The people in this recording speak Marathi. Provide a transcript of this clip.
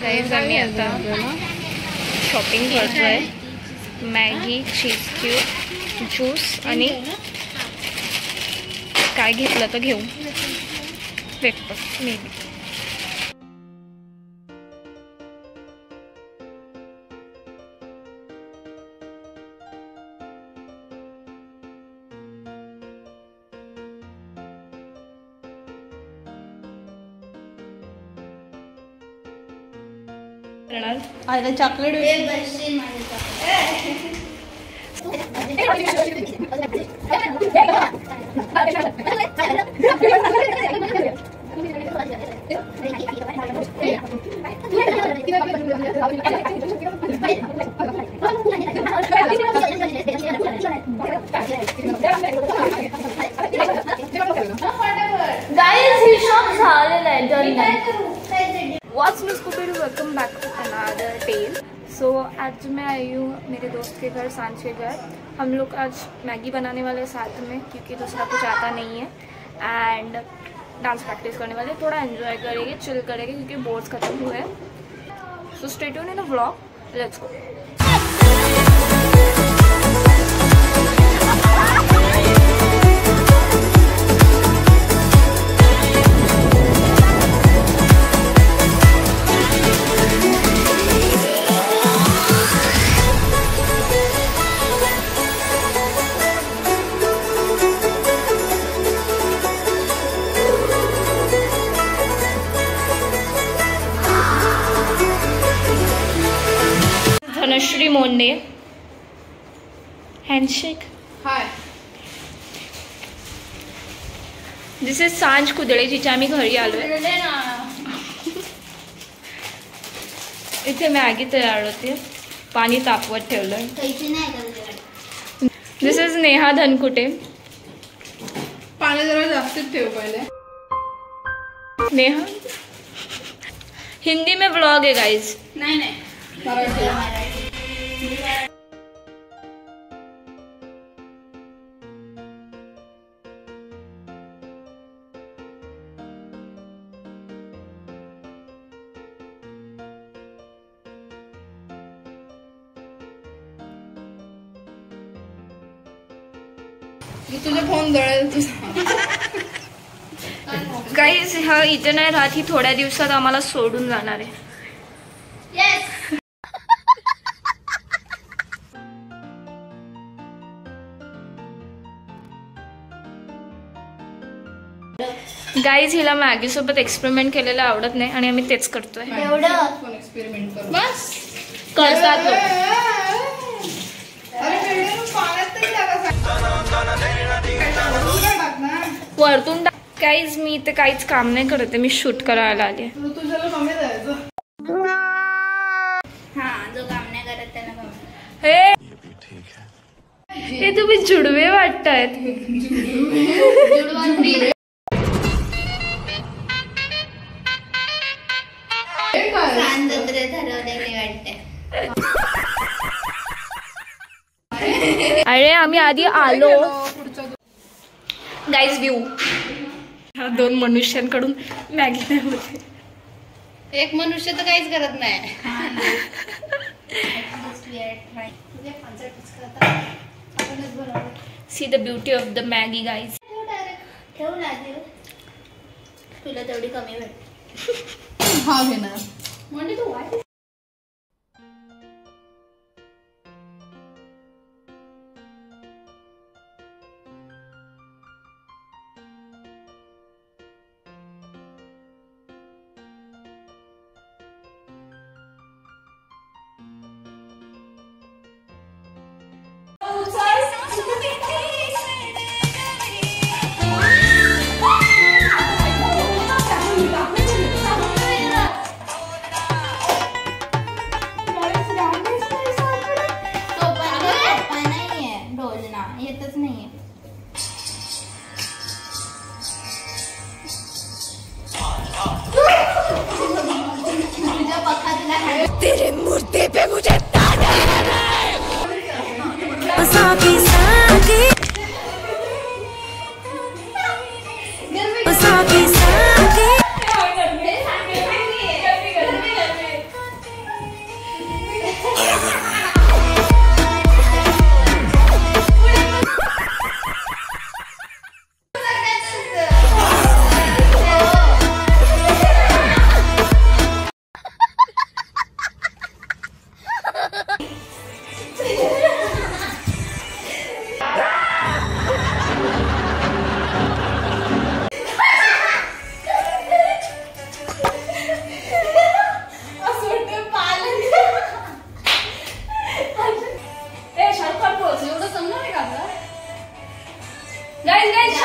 गाइस आम्ही आता शॉपिंग करतोय. मॅगी, चीज क्यूब, ज्यूस आणि काय घेतलं तर घेऊ. Wafers maybe. आयला chocolate welcome back to another tale. So आज मैं आई हूँ मेरे दोस्त के घर, सांझ के घर. हम लोग आज मैगी बनाने वाले साथ में, क्योंकि दूसरा कुछ आता नहीं है. एंड डांस प्रैक्टिस करने वाले, थोड़ा एंजॉय करेंगे, चिल करेंगे क्योंकि बोर्ड्स खत्म हुए हैं. So stay tuned in the vlog. Let's go. Dhanashree Monde, handshake. Hi. This is Sanjh Kudale, जिच्या आम्ही घरी आलोय. इथे मॅगी तयार होते, पाणी तापवत ठेवलंय. दिस इज नेहा धनकुटे. पाणी जरा जास्तीच ठेव पहिले. नेहा हिंदी में व्लॉग है गाइस. नाही नाही, मराठी. तुझे फोन जळेल तुझा. गाइस हा इथे नाही राहत, ही थोड्या दिवसात आम्हाला सोडून जाणार आहे. गाइस हिला मॅगी सोबत एक्सपेरिमेंट केलेलं आवडत नाही आणि आम्ही तेच करतोय. एक्सपेरिमेंट कर बस. करतात लोक. वरतून गाइस मी इथे काहीच काम नाही करते, मी शूट करायला आले. तुझ्याला कमी द्यायचं. हाँ, जो काम नाही करत त्याला कमी. हे तुम्ही जुडवे वाटतायत. अरे आम्ही आधी आलो. गाइस व्यू, दोन मनुष्यांकडून मॅगी नाही होते. एक मनुष्य तर काहीच करत नाही. See the beauty of the Maggi guys. ठेव लागेल तुला तेवढी कमी भेट. हा घेणार म्हणजे तू वाट. गाइस